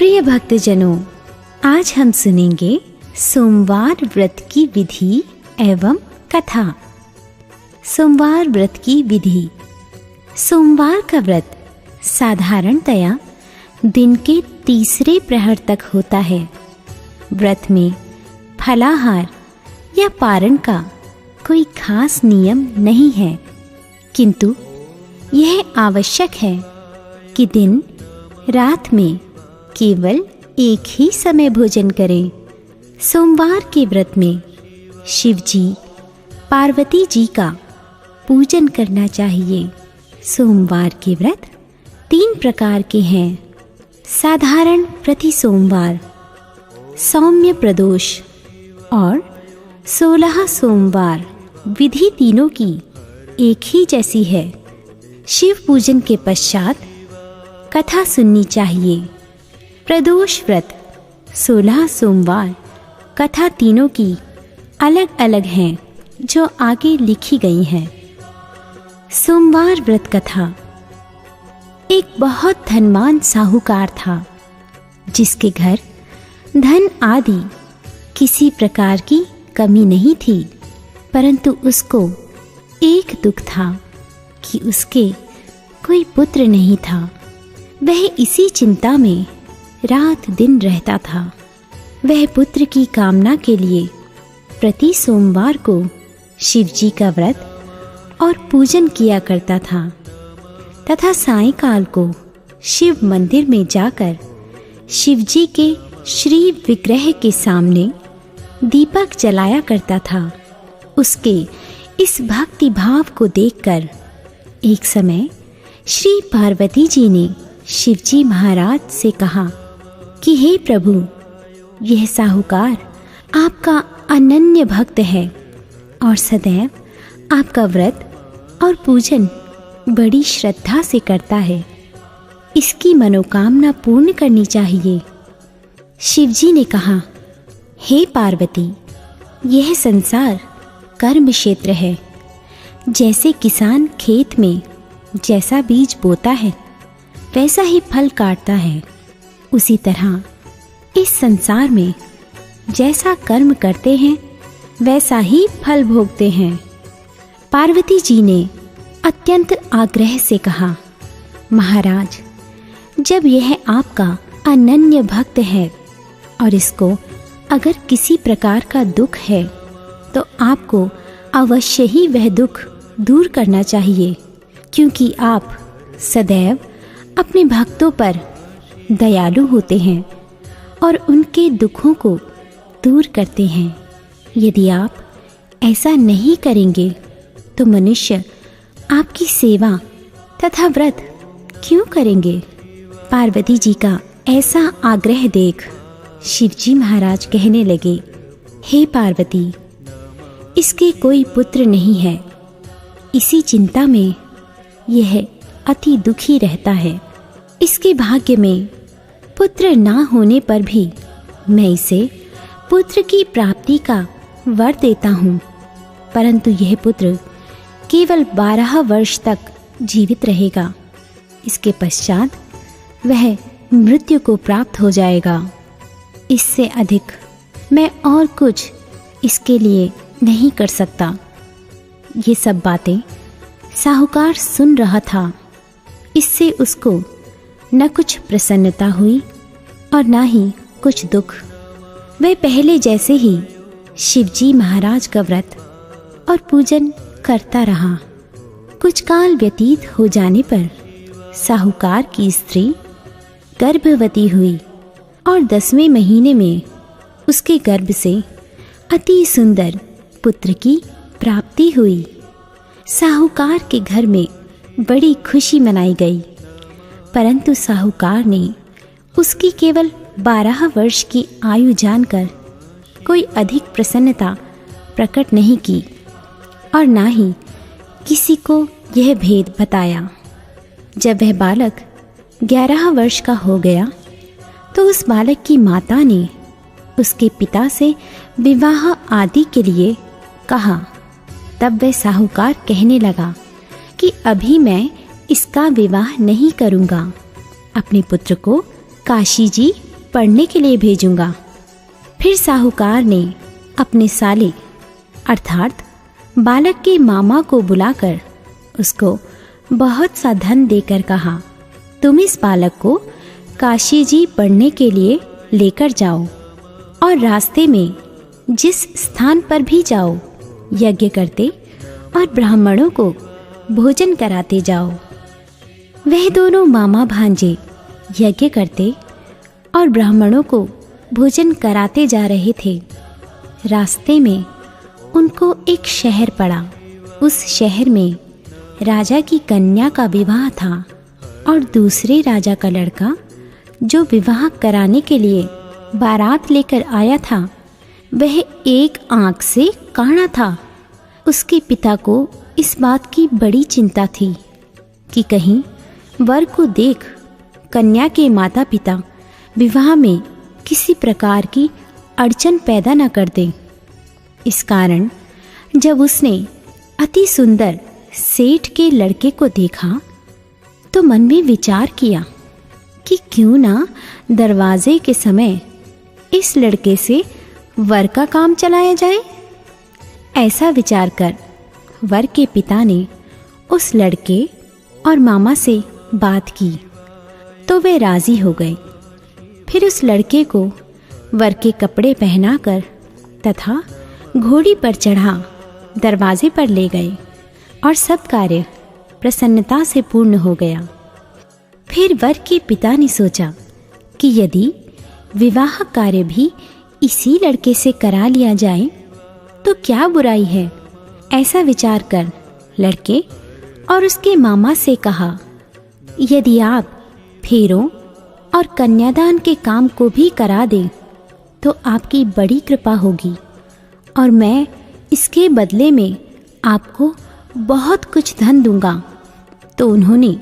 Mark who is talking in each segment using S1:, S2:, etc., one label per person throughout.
S1: प्रिय भक्तजनों, आज हम सुनेंगे सोमवार व्रत की विधि एवं कथा। सोमवार व्रत की विधि। सोमवार का व्रत साधारणतया दिन के तीसरे प्रहर तक होता है। व्रत में फलाहार या पारण का कोई खास नियम नहीं है, किंतु यह आवश्यक है कि दिन रात में केवल एक ही समय भोजन करें। सोमवार के व्रत में शिव जी, पार्वती जी का पूजन करना चाहिए। सोमवार के व्रत 3 प्रकार के हैं। साधारण प्रति सोमवार, सौम्य प्रदोष और 16 सोमवार। विधि तीनों की एक ही जैसी है। शिव पूजन के पश्चात कथा सुननी चाहिए। प्रदोष व्रत 16 सोमवार। कथा तीनों की अलग अलग हैं, जो आगे लिखी गई हैं। सोमवार व्रत कथा। एक बहुत धनवान साहूकार था, जिसके घर धन आदि किसी प्रकार की कमी नहीं थी, परंतु उसको एक दुख था कि उसके कोई पुत्र नहीं था। वह इसी चिंता में रात दिन रहता था। वह पुत्र की कामना के लिए प्रति सोमवार को शिव जी का व्रत और पूजन किया करता था तथा सायंकाल को शिव मंदिर में जाकर शिव जी के श्री विग्रह के सामने दीपक जलाया करता था। उसके इस भक्ति भाव को देखकर एक समय श्री पार्वती जी ने शिवजी महाराज से कहा कि हे प्रभु, यह साहूकार आपका अनन्य भक्त है और सदैव आपका व्रत और पूजन बड़ी श्रद्धा से करता है। इसकी मनोकामना पूर्ण करनी चाहिए। शिवजी ने कहा, हे पार्वती, यह संसार कर्म क्षेत्र है। जैसे किसान खेत में जैसा बीज बोता है वैसा ही फल काटता है, उसी तरह इस संसार में जैसा कर्म करते हैं वैसा ही फल भोगते हैं। पार्वती जी ने अत्यंत आग्रह से कहा, महाराज, जब यह आपका अनन्य भक्त है और इसको अगर किसी प्रकार का दुख है तो आपको अवश्य ही वह दुख दूर करना चाहिए, क्योंकि आप सदैव अपने भक्तों पर दयालु होते हैं और उनके दुखों को दूर करते हैं। यदि आप ऐसा नहीं करेंगे तो मनुष्य आपकी सेवा तथा व्रत क्यों करेंगे? पार्वती जी का ऐसा आग्रह देख शिवजी महाराज कहने लगे, हे पार्वती, इसके कोई पुत्र नहीं है। इसी चिंता में यह अति दुखी रहता है। इसके भाग्य में पुत्र ना होने पर भी मैं इसे पुत्र की प्राप्ति का वर देता हूँ, परंतु यह पुत्र केवल 12 वर्ष तक जीवित रहेगा। इसके पश्चात वह मृत्यु को प्राप्त हो जाएगा। इससे अधिक मैं और कुछ इसके लिए नहीं कर सकता। ये सब बातें साहूकार सुन रहा था। इससे उसको न कुछ प्रसन्नता हुई और न ही कुछ दुख। वह पहले जैसे ही शिवजी महाराज का व्रत और पूजन करता रहा। कुछ काल व्यतीत हो जाने पर साहूकार की स्त्री गर्भवती हुई और 10वें महीने में उसके गर्भ से अति सुंदर पुत्र की प्राप्ति हुई। साहूकार के घर में बड़ी खुशी मनाई गई, परंतु साहूकार ने उसकी केवल 12 वर्ष की आयु जानकर कोई अधिक प्रसन्नता प्रकट नहीं की और ना ही किसी को यह भेद बताया। जब वह बालक 11 वर्ष का हो गया तो उस बालक की माता ने उसके पिता से विवाह आदि के लिए कहा। तब वह साहूकार कहने लगा कि अभी मैं इसका विवाह नहीं करूँगा। अपने पुत्र को काशी जी पढ़ने के लिए भेजूंगा। फिर साहूकार ने अपने साले अर्थात बालक के मामा को बुलाकर उसको बहुत सा धन देकर कहा, तुम इस बालक को काशी जी पढ़ने के लिए लेकर जाओ और रास्ते में जिस स्थान पर भी जाओ यज्ञ करते और ब्राह्मणों को भोजन कराते जाओ। वह दोनों मामा भांजे यज्ञ करते और ब्राह्मणों को भोजन कराते जा रहे थे। रास्ते में उनको एक शहर पड़ा। उस शहर में राजा की कन्या का विवाह था और दूसरे राजा का लड़का जो विवाह कराने के लिए बारात लेकर आया था वह एक आंख से काना था। उसके पिता को इस बात की बड़ी चिंता थी कि कहीं वर को देख कन्या के माता पिता विवाह में किसी प्रकार की अड़चन पैदा न कर दें। इस कारण जब उसने अति सुंदर सेठ के लड़के को देखा तो मन में विचार किया कि क्यों ना दरवाजे के समय इस लड़के से वर का काम चलाया जाए। ऐसा विचार कर वर के पिता ने उस लड़के और मामा से बात की तो वे राजी हो गए। फिर उस लड़के को वर के कपड़े पहनाकर तथा घोड़ी पर चढ़ा दरवाजे पर ले गए और सब कार्य प्रसन्नता से पूर्ण हो गया। फिर वर के पिता ने सोचा कि यदि विवाह कार्य भी इसी लड़के से करा लिया जाए तो क्या बुराई है। ऐसा विचार कर लड़के और उसके मामा से कहा, यदि आप फेरों और कन्यादान के काम को भी करा दें तो आपकी बड़ी कृपा होगी और मैं इसके बदले में आपको बहुत कुछ धन दूंगा। तो उन्होंने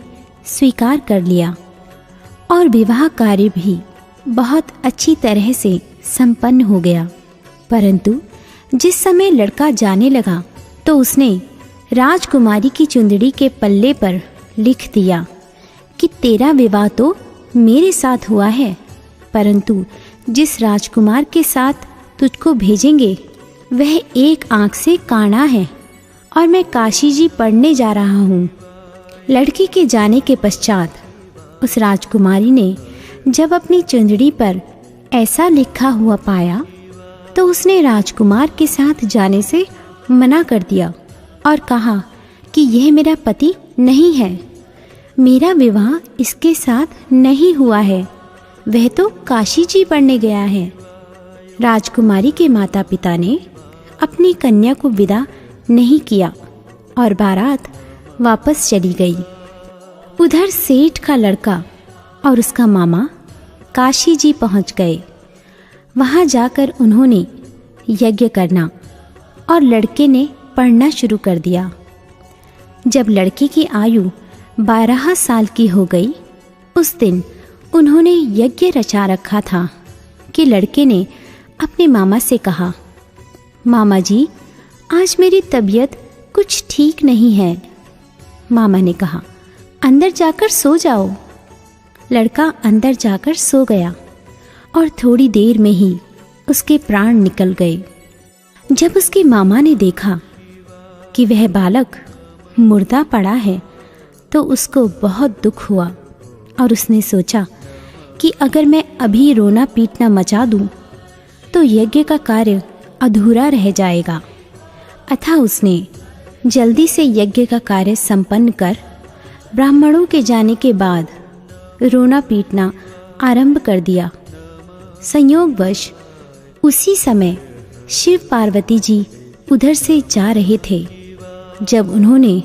S1: स्वीकार कर लिया और विवाह कार्य भी बहुत अच्छी तरह से संपन्न हो गया। परंतु जिस समय लड़का जाने लगा तो उसने राजकुमारी की चुंदड़ी के पल्ले पर लिख दिया कि तेरा विवाह तो मेरे साथ हुआ है, परंतु जिस राजकुमार के साथ तुझको भेजेंगे वह एक आंख से काना है और मैं काशी जी पढ़ने जा रहा हूँ। लड़की के जाने के पश्चात उस राजकुमारी ने जब अपनी चुंदड़ी पर ऐसा लिखा हुआ पाया तो उसने राजकुमार के साथ जाने से मना कर दिया और कहा कि यह मेरा पति नहीं है, मेरा विवाह इसके साथ नहीं हुआ है, वह तो काशी जी पढ़ने गया है। राजकुमारी के माता पिता ने अपनी कन्या को विदा नहीं किया और बारात वापस चली गई। उधर सेठ का लड़का और उसका मामा काशी जी पहुंच गए। वहां जाकर उन्होंने यज्ञ करना और लड़के ने पढ़ना शुरू कर दिया। जब लड़के की आयु 12 साल की हो गई उस दिन उन्होंने यज्ञ रचा रखा था कि लड़के ने अपने मामा से कहा, मामा जी आज मेरी तबीयत कुछ ठीक नहीं है। मामा ने कहा, अंदर जाकर सो जाओ। लड़का अंदर जाकर सो गया और थोड़ी देर में ही उसके प्राण निकल गए। जब उसके मामा ने देखा कि वह बालक मुर्दा पड़ा है तो उसको बहुत दुख हुआ और उसने सोचा कि अगर मैं अभी रोना पीटना मचा दूं तो यज्ञ का कार्य अधूरा रह जाएगा। अतः उसने जल्दी से यज्ञ का कार्य संपन्न कर ब्राह्मणों के जाने के बाद रोना पीटना आरंभ कर दिया। संयोगवश उसी समय शिव पार्वती जी उधर से जा रहे थे। जब उन्होंने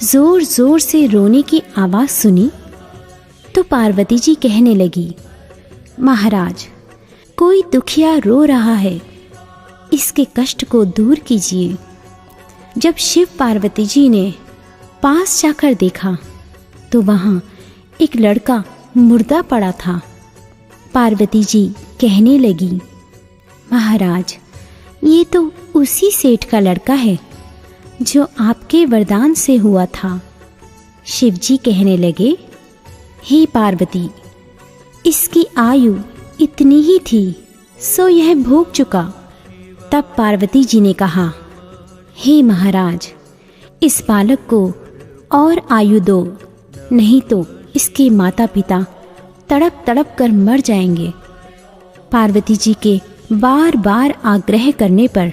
S1: जोर जोर से रोने की आवाज़ सुनी तो पार्वती जी कहने लगी, महाराज कोई दुखिया रो रहा है, इसके कष्ट को दूर कीजिए। जब शिव पार्वती जी ने पास जाकर देखा तो वहाँ एक लड़का मुर्दा पड़ा था। पार्वती जी कहने लगी, महाराज ये तो उसी सेठ का लड़का है जो आपके वरदान से हुआ था। शिव जी कहने लगे, हे पार्वती, इसकी आयु इतनी ही थी सो यह भोग चुका। तब पार्वती जी ने कहा, हे महाराज, इस बालक को और आयु दो, नहीं तो इसके माता पिता तड़प तड़प कर मर जाएंगे। पार्वती जी के बार बार आग्रह करने पर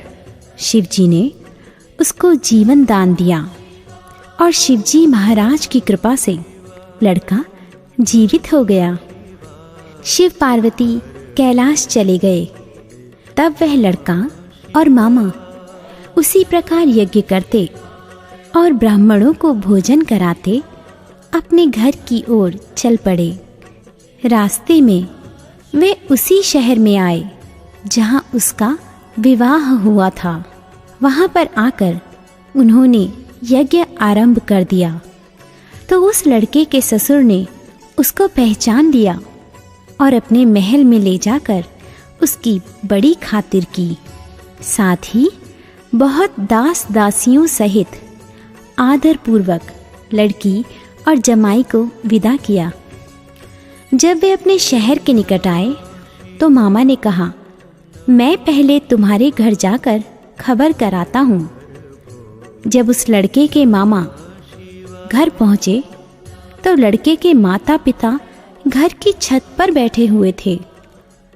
S1: शिव जी ने उसको जीवन दान दिया और शिवजी महाराज की कृपा से लड़का जीवित हो गया। शिव पार्वती कैलाश चले गए। तब वह लड़का और मामा उसी प्रकार यज्ञ करते और ब्राह्मणों को भोजन कराते अपने घर की ओर चल पड़े। रास्ते में वे उसी शहर में आए जहां उसका विवाह हुआ था। वहां पर आकर उन्होंने यज्ञ आरंभ कर दिया तो उस लड़के के ससुर ने उसको पहचान लिया और अपने महल में ले जाकर उसकी बड़ी खातिर की। साथ ही बहुत दास दासियों सहित आदरपूर्वक लड़की और जमाई को विदा किया। जब वे अपने शहर के निकट आए तो मामा ने कहा, मैं पहले तुम्हारे घर जाकर खबर कराता हूँ। जब उस लड़के के मामा घर पहुँचे तो लड़के के माता पिता घर की छत पर बैठे हुए थे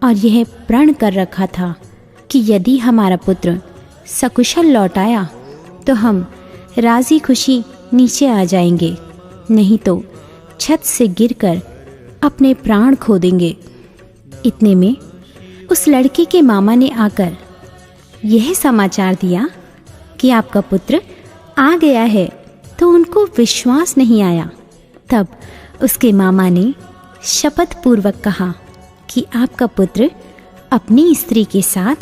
S1: और यह प्रण कर रखा था कि यदि हमारा पुत्र सकुशल लौट आया तो हम राजी खुशी नीचे आ जाएंगे, नहीं तो छत से गिरकर अपने प्राण खो देंगे। इतने में उस लड़के के मामा ने आकर यह समाचार दिया कि आपका पुत्र आ गया है, तो उनको विश्वास नहीं आया। तब उसके मामा ने शपथ पूर्वक कहा कि आपका पुत्र अपनी स्त्री के साथ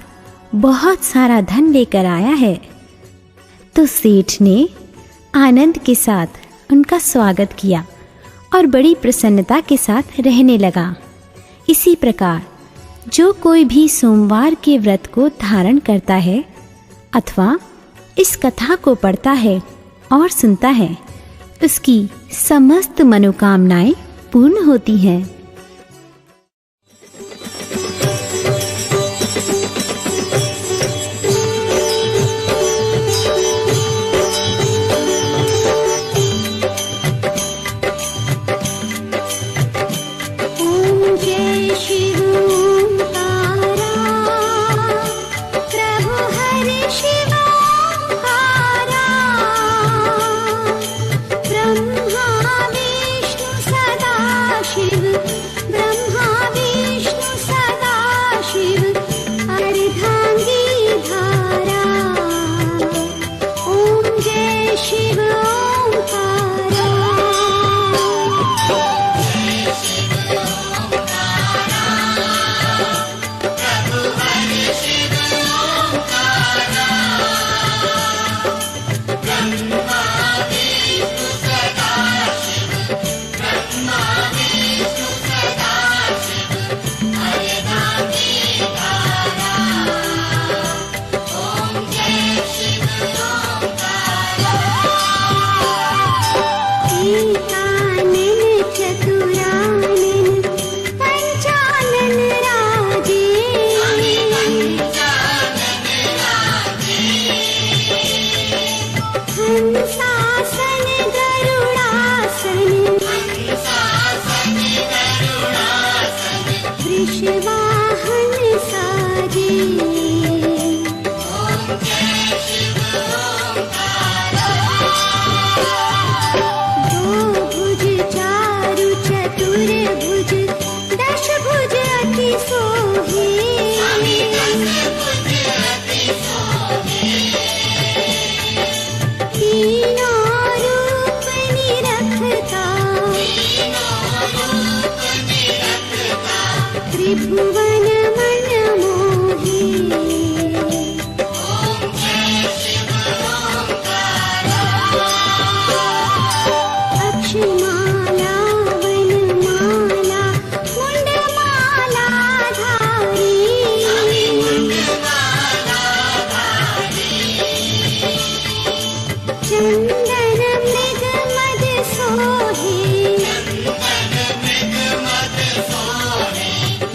S1: बहुत सारा धन लेकर आया है। तो सेठ ने आनंद के साथ उनका स्वागत किया और बड़ी प्रसन्नता के साथ रहने लगा। इसी प्रकार जो कोई भी सोमवार के व्रत को धारण करता है अथवा इस कथा को पढ़ता है और सुनता है, उसकी समस्त मनोकामनाएं पूर्ण होती हैं।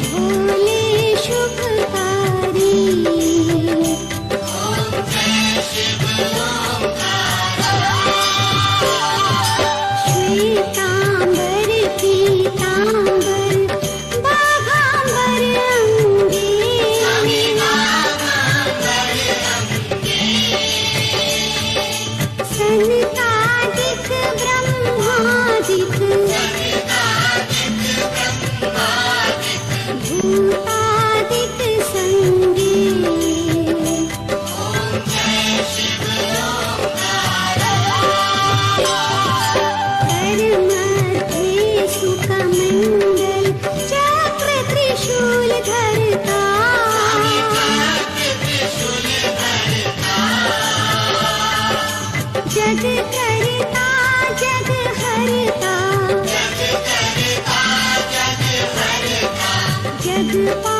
S2: भोले दूध पा